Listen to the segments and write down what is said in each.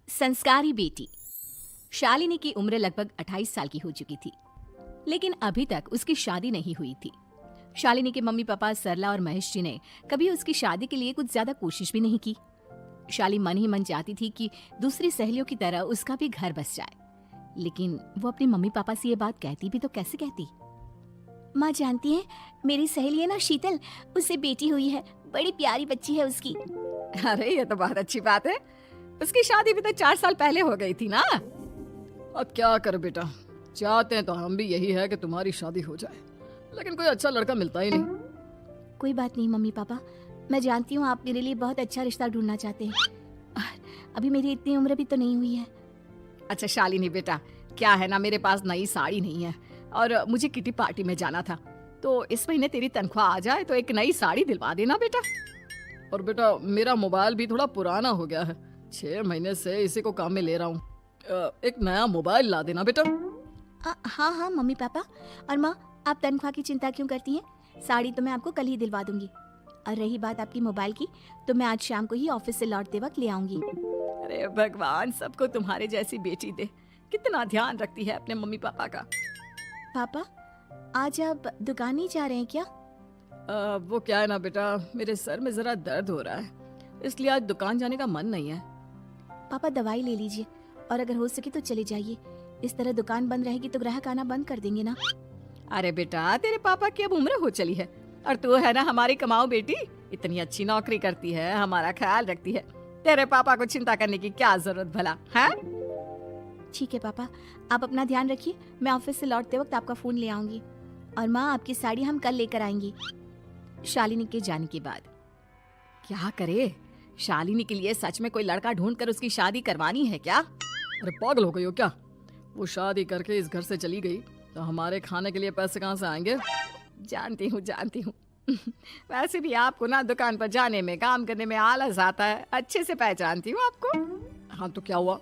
संस्कारी बेटी। शालिनी की उम्र लगभग 28 साल की हो चुकी थी, लेकिन अभी तक उसकी शादी नहीं हुई थी। शालिनी के मम्मी पापा सरला और महेश जी ने कभी उसकी शादी के लिए कुछ ज्यादा कोशिश भी नहीं की। शाली मन ही मन चाहती थी कि दूसरी सहेलियों की तरह उसका भी घर बस जाए, लेकिन वो अपने मम्मी पापा से ये बात कहती भी तो कैसे कहती। माँ जानती है, मेरी सहेली है ना शीतल, उससे बेटी हुई है, बड़ी प्यारी बच्ची है उसकी। अरे ये तो बहुत अच्छी बात है। उसकी शादी भी तो 4 साल पहले हो गई थी ना। अब क्या कर बेटा, चाहते हैं तो हम भी यही है कि तुम्हारी शादी हो जाए, लेकिन कोई अच्छा लड़का मिलता ही नहीं। कोई बात नहीं मम्मी पापा, मैं जानती हूँ आप मेरे लिए बहुत अच्छा रिश्ता ढूंढना चाहते हैं। अभी मेरी इतनी उम्र भी तो नहीं हुई है। अच्छा शालिनी बेटा, क्या है ना, मेरे पास नई साड़ी नहीं है और मुझे किटी पार्टी में जाना था, तो इस महीने तेरी तनख्वाह आ जाए तो एक नई साड़ी दिलवा देना बेटा। और बेटा मेरा मोबाइल भी थोड़ा पुराना हो गया है, 6 महीने से इसी को काम में ले रहा हूँ, एक नया मोबाइल ला देना बेटा। हाँ हाँ मम्मी पापा। और माँ, आप तनख्वाह की चिंता क्यों करती हैं? साड़ी तो मैं आपको कल ही दिलवा दूंगी। और रही बात आपकी मोबाइल की, तो मैं आज शाम को ही ऑफिस से लौटते वक्त ले आऊंगी। अरे भगवान सबको तुम्हारे जैसी बेटी दे, कितना ध्यान रखती है अपने मम्मी पापा का। पापा, आज आप दुकान नहीं जा रहे हैं क्या? वो क्या है ना बेटा, मेरे सर में जरा दर्द हो रहा है, इसलिए आज दुकान जाने का मन नहीं है। पापा दवाई ले लीजिए, और अगर हो सके तो चले जाइए। इस तरह दुकान बंद रहेगी तो ग्राहक आना बंद कर देंगे ना। अरे बेटा, तेरे पापा की अब उम्र हो चली है, और तू है ना हमारी कमाऊ बेटी, इतनी अच्छी नौकरी करती है, हमारा ख्याल रखती है, तेरे पापा को चिंता करने की क्या जरूरत भला है? ठीक है पापा, आप अपना ध्यान रखिए, मैं ऑफिस से लौटते वक्त आपका फोन ले आऊंगी। और माँ, आपकी साड़ी हम कल लेकर आएंगी। शालिनी के जाने के बाद क्या करे, शालिनी के लिए सच में कोई लड़का ढूंढ कर उसकी शादी करवानी है क्या? अरे पागल हो गई हो क्या? वो शादी करके इस घर से चली गई तो हमारे खाने के लिए पैसे कहाँ से आएंगे? जानती हूँ वैसे भी आपको ना दुकान पर जाने में, काम करने में आलस आता है, अच्छे से पहचानती हूँ आपको। हाँ तो क्या हुआ,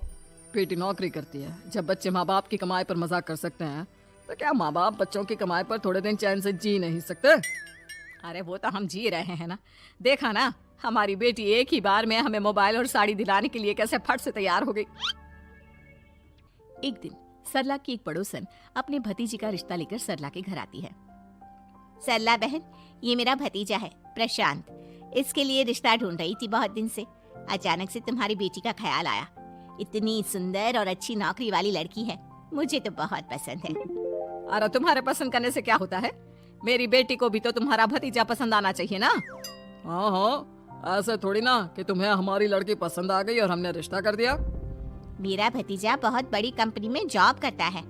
बेटी नौकरी करती है, जब बच्चे माँ बाप की कमाई पर मजाक कर सकते हैं तो क्या माँ बाप बच्चों की कमाई पर थोड़े दिन चैन से जी नहीं सकते? अरे वो तो हम जी रहे हैं ना, देखा ना हमारी बेटी एक ही बार में हमें मोबाइल और साड़ी दिलाने के लिए कैसे फट से तैयार हो गई। एक दिन सरला की एक पड़ोसन अपने भतीजी का रिश्ता लेकर सरला के घर आती है। सरला बहन, ये मेरा भतीजा है प्रशांत, इसके लिए रिश्ता ढूंढ रही थी बहुत दिन से। अचानक से तुम्हारी बेटी का ख्याल आया, इतनी सुंदर और अच्छी नौकरी वाली लड़की है, मुझे तो बहुत पसंद है। अरे तुम्हारे पसंद करने से क्या होता है, मेरी बेटी को भी तो तुम्हारा भतीजा पसंद आना चाहिए ना। हाँ हाँ, ऐसे थोड़ी ना कि तुम्हें हमारी लड़की पसंद आ गई और हमने रिश्ता कर दिया। मेरा भतीजा बहुत बड़ी कंपनी में जॉब करता है।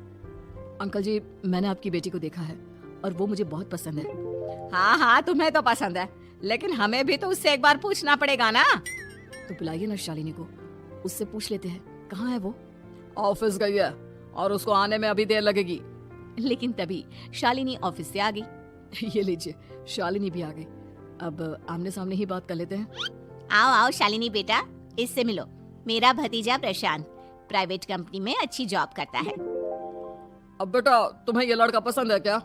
अंकल जी, मैंने आपकी बेटी को देखा है और वो मुझे बहुत पसंद है। हाँ हाँ, तुम्हें तो पसंद है, लेकिन हमें भी तो उससे एक बार पूछना पड़ेगा ना। तो बुलाइए ना शालिनी को, उससे पूछ लेते हैं कहाँ है वो। ऑफिस गई है और उसको आने में अभी देर लगेगी। लेकिन तभी शालिनी ऑफिस से आ गई। ये लीजिए, शालिनी भी आ गई। अब आमने सामने ही बात कर लेते हैं। आओ आओ शालिनी बेटा, इससे मिलो, मेरा भतीजा प्रशांत प्राइवेट कंपनी में अच्छी जॉब करता है। अब बेटा, तुम्हें ये लड़का पसंद है क्या?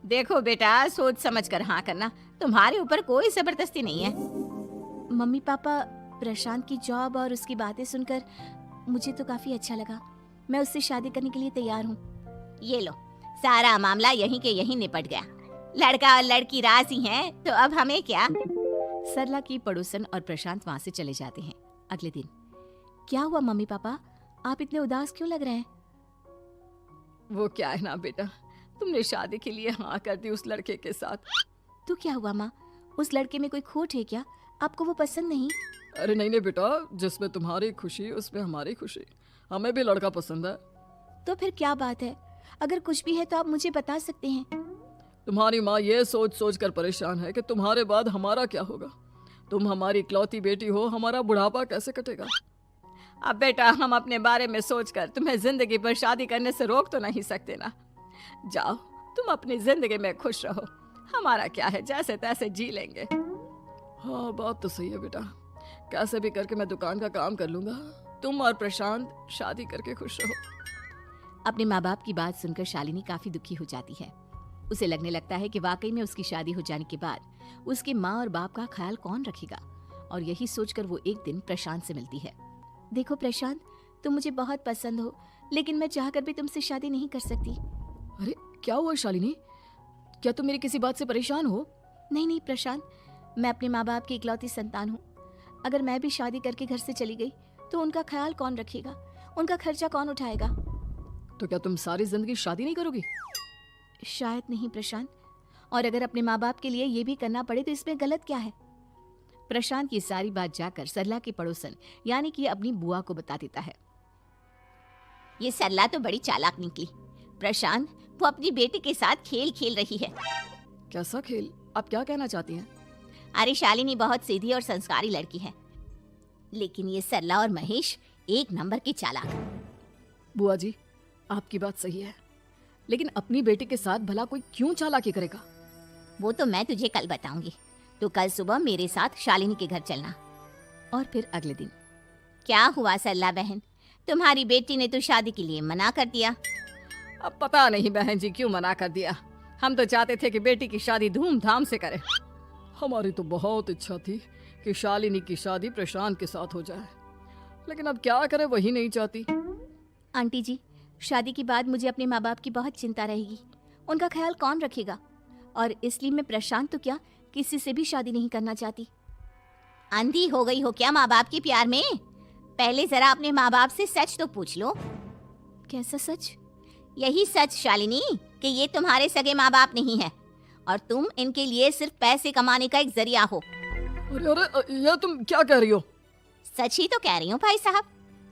देखो बेटा, सोच समझ कर हाँ करना, तुम्हारे ऊपर कोई जबरदस्ती नहीं है। मम्मी पापा, प्रशांत की जॉब और उसकी बातें सुनकर मुझे तो काफी अच्छा लगा, मैं उससे शादी करने के लिए तैयार हूँ। ये लो, सारा मामला यहीं के यहीं निपट गया, लड़का और लड़की राजी हैं, तो अब हमें क्या। सरला की पड़ोसन और प्रशांत वहाँ से चले जाते हैं। अगले दिन, क्या हुआ मम्मी पापा, आप इतने उदास क्यों लग रहे हैं? वो क्या है ना बेटा, तुमने शादी के लिए हाँ कर दी उस लड़के के साथ। तो क्या हुआ माँ, उस लड़के में कोई खोट है क्या? आपको वो पसंद नहीं? अरे नहीं नहीं बेटा, जिसमें तुम्हारी खुशी उसमें हमारी खुशी, हमें भी लड़का पसंद है। तो फिर क्या बात है, अगर कुछ भी है तो आप मुझे बता सकते हैं। तुम्हारी माँ ये सोच सोच कर परेशान है कि तुम्हारे बाद हमारा क्या होगा। तुम हमारी इकलौती बेटी हो, हमारा बुढ़ापा कैसे कटेगा। अब बेटा, हम अपने बारे में सोचकर तुम्हें जिंदगी पर शादी करने से रोक तो नहीं सकते ना। जाओ, तुम अपनी जिंदगी में खुश रहो, हमारा क्या है, जैसे तैसे जी लेंगे। हाँ बात तो सही है बेटा, कैसे भी करके मैं दुकान का काम कर लूंगा, तुम और प्रशांत शादी करके खुश रहो। अपने माँ बाप की बात सुनकर शालिनी काफी दुखी हो जाती है। उसे लगने लगता है कि वाकई में उसकी शादी हो जाने के बाद उसके माँ और बाप का ख्याल कौन रखेगा, और यही सोचकर वो एक दिन प्रशांत से मिलती है। देखो प्रशांत, तुम मुझे बहुत पसंद हो, लेकिन मैं चाहकर भी तुमसे शादी नहीं कर सकती। अरे क्या हुआ शालिनी, क्या तुम मेरी किसी बात से परेशान हो? नहीं नहीं प्रशांत, मैं अपने माँ बाप की इकलौती संतान हूँ। अगर मैं भी शादी करके घर से चली गई तो उनका ख्याल कौन रखेगा, उनका खर्चा कौन उठाएगा? तो क्या तुम सारी जिंदगी शादी नहीं करोगी? शायद नहीं प्रशांत, और अगर अपने माँ बाप के लिए ये भी करना पड़े तो इसमें गलत क्या है? प्रशांत की सारी बात जाकर सरला की पड़ोसन यानी कि अपनी बुआ को बता देता है। ये सरला तो बड़ी चालाक निकली। प्रशांत, वो अपनी बेटी के साथ खेल खेल रही है। कैसा खेल? आप क्या कहना चाहती हैं? अरे शालिनी बहुत सीधी और संस्कारी लड़की है, लेकिन ये सरला और महेश एक नंबर की चालाक। बुआ जी, आपकी बात सही है, लेकिन अपनी बेटी के साथ भला कोई क्यों चालाकी करेगा? वो तो मैं तुझे कल बताऊंगी। तो कल सुबह मेरे साथ शालिनी के घर चलना। और फिर अगले दिन। क्या हुआ सरला बहन, तुम्हारी बेटी ने तो शादी के लिए मना कर दिया। अब पता नहीं बहन जी क्यों मना कर दिया। हम तो चाहते थे कि बेटी की शादी धूमधाम से करें। हमारी तो बहुत इच्छा थी कि शालिनी की शादी प्रशांत के साथ हो जाए, लेकिन अब क्या करे, वही नहीं चाहती। आंटी जी, शादी के बाद मुझे अपने माँ बाप की बहुत चिंता रहेगी। उनका ख्याल कौन रखेगा? और इसलिए मैं प्रशांत तो क्या, किसी से भी शादी नहीं करना चाहती। अंधी हो गई हो क्या माँ बाप के प्यार में? पहले जरा अपने माँ बाप से सच तो पूछ लो। कैसा सच? यही सच शालिनी, कि ये तुम्हारे सगे माँ बाप नहीं है और तुम इनके लिए सिर्फ पैसे कमाने का एक जरिया हो। अरे अरे, ये तुम क्या कह रही हो? सच ही तो कह रही हूँ भाई साहब।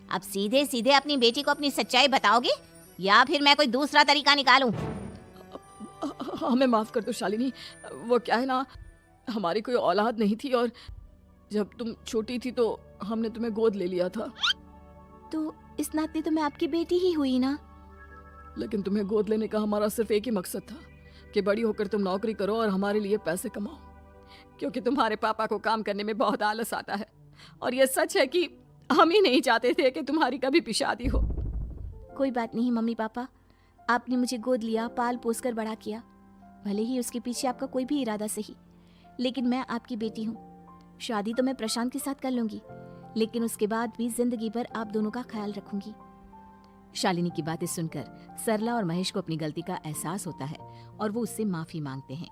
अब सीधे सीधे अपनी बेटी को अपनी सच्चाई बताओगे या फिर मैं कोई दूसरा तरीका निकालूं? हमें माफ कर दो शालिनी, वो क्या है ना, हमारी कोई औलाद नहीं थी और जब तुम छोटी थी तो हमने तुम्हें गोद ले लिया था। तो इस नाते तो मैं आपकी बेटी ही हुई ना। लेकिन तुम्हें गोद लेने का हमारा सिर्फ एक ही मकसद था कि बड़ी होकर तुम नौकरी करो और हमारे लिए पैसे कमाओ, क्योंकि तुम्हारे पापा को काम करने में बहुत आलस आता है। और ये सच है कि हम ही नहीं चाहते थे कि तुम्हारी कभी भी शादी हो। कोई बात नहीं मम्मी पापा, आपने मुझे गोद लिया, पाल पोस कर बड़ा किया। भले ही उसके पीछे आपका कोई भी इरादा सही, लेकिन मैं आपकी बेटी हूँ। शादी तो मैं प्रशांत के साथ कर लूंगी, लेकिन उसके बाद भी जिंदगी भर आप दोनों का ख्याल रखूंगी। शालिनी की बातें सुनकर सरला और महेश को अपनी गलती का एहसास होता है और वो उससे माफी मांगते हैं।